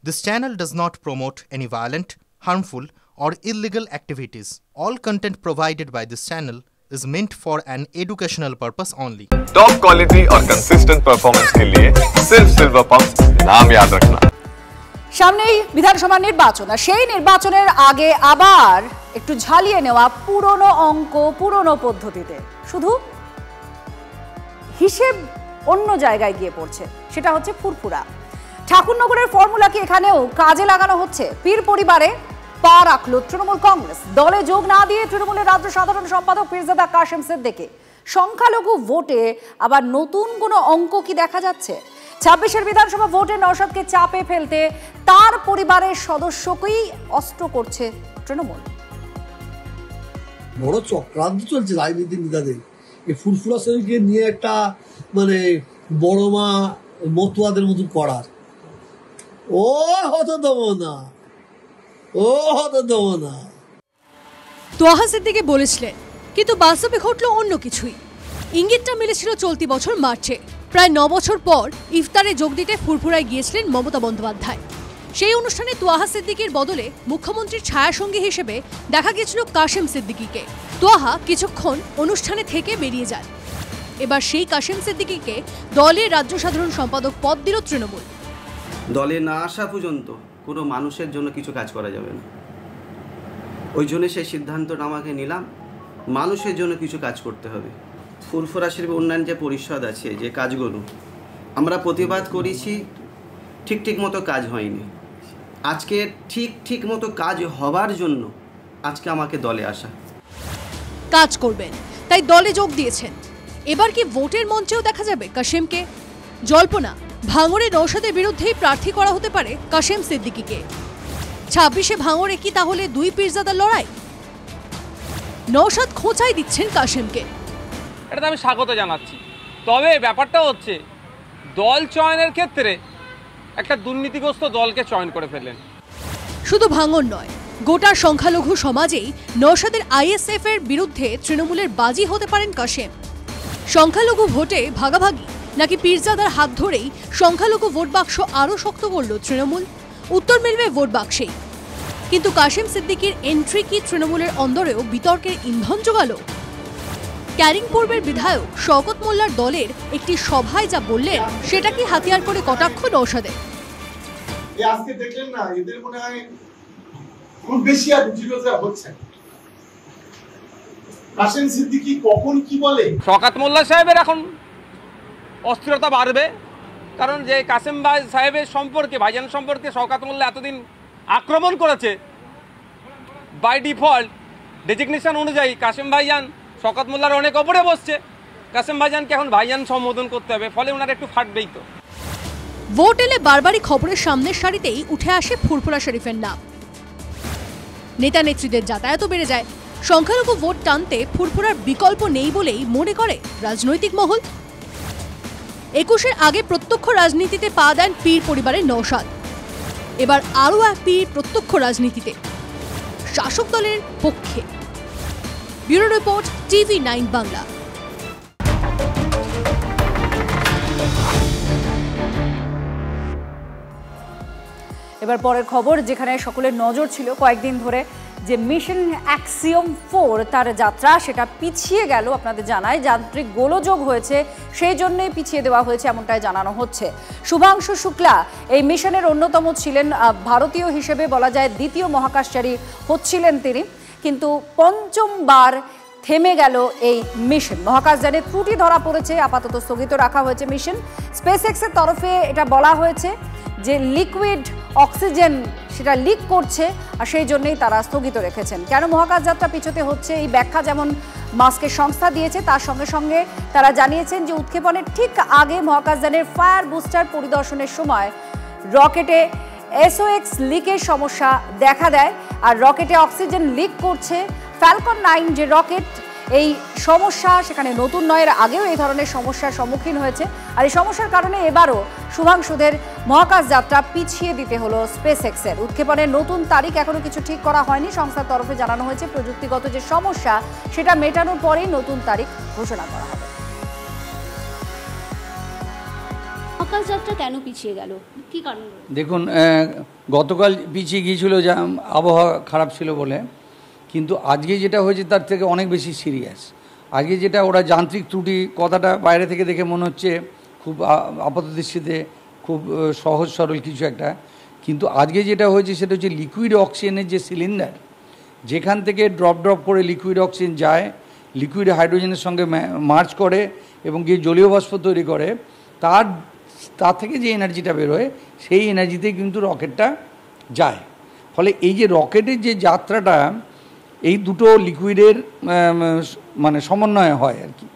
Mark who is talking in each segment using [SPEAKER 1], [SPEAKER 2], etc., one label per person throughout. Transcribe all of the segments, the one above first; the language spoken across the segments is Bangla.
[SPEAKER 1] This channel does not promote any violent, harmful, or illegal activities. All content provided by this channel is meant for an educational purpose only.
[SPEAKER 2] Top quality और कंसिस्टेंट परफॉर्मेंस के लिए सिर्फ सिल्वर पंप्स नाम याद रखना।
[SPEAKER 3] সামনেই বিধানসভা নির্বাচন, আর সেই নির্বাচনের আগে আবার একটু ঝালিয়ে নেওয়া পুরনো অঙ্ক পুরনো পদ্ধতিতে, শুধু হিসেব অন্য জায়গায় গিয়ে পড়ছে, সেটা হচ্ছে ফুরফুরা। ঠাকুরনগরের ফর্মুলাকে এখানেও কাজে লাগানো হচ্ছে। পীর পরিবারে পা রাখল তৃণমূল কংগ্রেস। দলে যোগ না দিয়ে তৃণমূলের রাজ্য সাধারণ সম্পাদক পীরজাদা কাশেম সিদ্দিকী। সংখ্যালঘু ভোটে আবার নতুন কোনো অঙ্ক কি দেখা যাচ্ছে? ২৬-এর বিধানসভা ভোটে নওশাদকে চাপে ফেলতে তার পরিবারের সদস্যকেই অস্ত্র করছে তৃণমূল।
[SPEAKER 4] বড় চক্রান্ত চলছে রাজনীতি নেতাদের। এই ফুরফুরা শরীফকে নিয়ে একটা মানে বড় মা মতুয়াদের মতো করার। ও হতে দেবো না, ও হতে দেবো না।
[SPEAKER 5] তোহা সিদ্দিকী বলেছিলেন, কিন্তু বাস্তবে ঘটল অন্য কিছুই। ইঙ্গিতটা মিলেছিল চলতি বছর মার্চে। প্রায় ৯ বছর পর ইফতারে যোগ দিতে ফুরফুরায় গিয়েছিলেন মমতা বন্দ্যোপাধ্যায়। সেই অনুষ্ঠানে তোহা সিদ্দিকীর বদলে মুখ্যমন্ত্রীর ছায়াসঙ্গী হিসেবে দেখা গিয়েছিল কাশেম সিদ্দিকীকে। তোহা কিছুক্ষণ অনুষ্ঠানে থেকে বেরিয়ে যান। এবার সেই কাশেম সিদ্দিকীকে দলের রাজ্য সাধারণ সম্পাদক পদ দিল তৃণমূল।
[SPEAKER 6] দলে না আসা পর্যন্ত কোনো মানুষের জন্য কিছু কাজ করা যাবে না। ওই জন্য সেই সিদ্ধান্তটা আমাকে নিলাম, মানুষের জন্য কিছু কাজ করতে হবে। ফুরফুরা শরীফ উন্নয়ন যে পরিষদ আছে, যে কাজগুলো আমরা প্রতিবাদ করেছি, ঠিক মতো কাজ হয়নি। আজকে ঠিক মতো কাজ হবার জন্য আজকে আমাকে দলে আসা।
[SPEAKER 5] কাজ করবেন তাই দলে যোগ দিয়েছেন। এবার কি ভোটের মঞ্চেও দেখা যাবে কাশেমকে? জল্পনা, ভাঙড়ে নওশাদের বিরুদ্ধেই প্রার্থী করা হতে পারে কাশেম সিদ্দিকীকে। ২৬-এ ভাঙড়ে কি তাহলে দুই পীরজাদার লড়াই? নওশাদ খোঁচাই দিচ্ছেন কাশেমকে।
[SPEAKER 7] এটা আমি স্বাগত জানাচ্ছি। তবে ব্যাপারটা হচ্ছে দল চয়নের ক্ষেত্রে একটা দুর্নীতিগ্রস্ত দলকে চয়ন করে ফেললেন।
[SPEAKER 5] শুধু ভাঙড় নয়, গোটা সংখ্যালঘু সমাজেই নওশাদের আইএসএফ এর বিরুদ্ধে তৃণমূলের বাজি হতে পারেন কাশেম। সংখ্যালঘু ভোটে ভাগাভাগি নাকি পীরজাদার হাত ধরেই সংখ্যালঘু ভোট বাক্স আরও শক্ত করল তৃণমূল? উত্তর মিলবে ভোট বাক্সেই। কিন্তু কাশেম সিদ্দিকীর এন্ট্রি কি তৃণমূলের অন্দরেও বিতর্কের ইন্ধন জোগালো? ক্যারিং পূর্বের বিধায়ক শওকত মোল্লার দলের একটি সভায় যা বললেন, সেটা কি হাতিয়ার করে কটাক্ষ নওশাদের?
[SPEAKER 8] আজকে দেখলেন না, এদের মনে হয় খুব বেশি আর রুচিরোজা হচ্ছে। কাশেম সিদ্দিকী কখন কি বলে?
[SPEAKER 7] শওকত মোল্লা সাহেবের এখন অস্থিরতা বাড়বে, কারণ যে কাশেম ভাই সাহেবের সম্পর্কে, ভাইজান সম্পর্কে শওকত মোল্লা এতদিন আক্রমণ করেছে, বাই ডিফল্ট ডেজিগনেশন অনুযায়ী কাশেম ভাইজান শওকত মোল্লার অনেক ওপরে বসছে। কাশেম ভাইজানকে এখন ভাইজান সম্বোধন করতে হবে, ফলে ওনার একটু ফাটবেই। তো
[SPEAKER 5] ভোট এলে বারবারই খবরের সামনের সারিতেই উঠে আসে ফুরফুরা শরীফের নাম। নেতা নেত্রীদের যাতায়াতও বেড়ে যায়। সংখ্যালঘু ভোট টানতে ফুরফুরার বিকল্প নেই বলেই মনে করে রাজনৈতিক মহল। ২১-এর আগে প্রত্যক্ষ রাজনীতিতে পা দেন পীর পরিবারের নওশাদ। এবার আরও এক পীর প্রত্যক্ষ রাজনীতিতে, শাসক দলের পক্ষে। Bureau report, TV9 Bangla.
[SPEAKER 3] এবার পরের খবর, যেখানে সকলের নজর ছিল কয়েকদিন ধরে যে মিশন অ্যাক্সিওম 4 তার যাত্রা, সেটা পিছিয়ে গেল। আপনাদের জানায় যান্ত্রিক গোলযোগ হয়েছে, সেই জন্যই পিছিয়ে দেওয়া হয়েছে এমনটাই জানানো হচ্ছে। শুভাংশু শুক্লা এই মিশনের অন্যতম ছিলেন। ভারতীয় হিসেবে বলা যায় দ্বিতীয় মহাকাশচারী হচ্ছিলেন তিনি, কিন্তু পঞ্চমবার থেমে গেল এই মিশন। মহাকাশযানে ত্রুটি ধরা পড়েছে, আপাতত স্থগিত রাখা হয়েছে মিশন। স্পেস এক্সের তরফে এটা বলা হয়েছে যে লিকুইড অক্সিজেন সেটা লিক করছে, আর সেই জন্যই তারা স্থগিত রেখেছেন। কেন মহাকাশ যাত্রা পিছোতে হচ্ছে এই ব্যাখ্যা যেমন মাস্কের সংস্থা দিয়েছে, তার সঙ্গে সঙ্গে তারা জানিয়েছেন যে উৎক্ষেপণের ঠিক আগে মহাকাশযানের ফায়ার বুস্টার পরিদর্শনের সময় রকেটে SOx লিকের সমস্যা দেখা দেয়, আর রকেটে অক্সিজেন লিক করছে। ফ্যালকন 9 যে রকেট, এই সমস্যা সেখানে নতুন নয়, এর আগেও এই ধরনের সমস্যার সম্মুখীন হয়েছে। আর এই সমস্যার কারণে এবারও শুভাংশুদের মহাকাশ যাত্রা পিছিয়ে দিতে হলো স্পেস এক্সের। উৎক্ষেপণের নতুন তারিখ এখনো কিছু ঠিক করা হয়নি। সংস্থার তরফে জানানো হয়েছে প্রযুক্তিগত যে সমস্যা সেটা মেটানোর পরেই নতুন তারিখ ঘোষণা করা হবে।
[SPEAKER 9] গতকাল যাত্রা কেন পিছিয়ে গেল, কি কারণ?
[SPEAKER 10] দেখুন, গতকাল পিছিয়ে গিয়েছিল যা আবহাওয়া খারাপ ছিল বলে, কিন্তু আজকে যেটা হয়েছে তার থেকে অনেক বেশি সিরিয়াস। আজকে যেটা ওরা যান্ত্রিক ত্রুটি, কথাটা বাইরে থেকে দেখে মনে হচ্ছে খুব আপাতদৃষ্টিতে খুব সহজ সরল কিছু একটা, কিন্তু আজকে যেটা হয়েছে সেটা হচ্ছে লিকুইড অক্সিজেনের যে সিলিন্ডার, যেখান থেকে ড্রপ করে লিকুইড অক্সিজেন যায়, লিকুইড হাইড্রোজেনের সঙ্গে মার্চ করে এবং গিয়ে জলীয় বাষ্প তৈরি করে, তার থেকে যে এনার্জিটা বেরোয় সেই এনার্জিতে কিন্তু রকেটটা যায়। ফলে এই যে রকেটের যে যাত্রাটা, এই দুটো লিকুইডের মানে সমন্বয় হয় আর কি।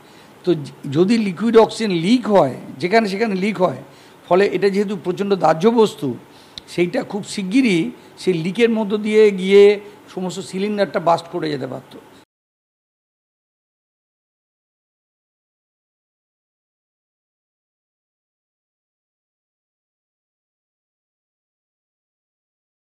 [SPEAKER 10] তো যদি লিকুইড অক্সিজেন লিক হয়, যেখানে সেখানে লিক হয়, ফলে এটা যেহেতু প্রচণ্ড দাহ্য বস্তু, সেইটা খুব শিগগিরই সেই লিকের মধ্য দিয়ে গিয়ে সমস্ত সিলিন্ডারটা বাস্ট করে যেতে পারতো।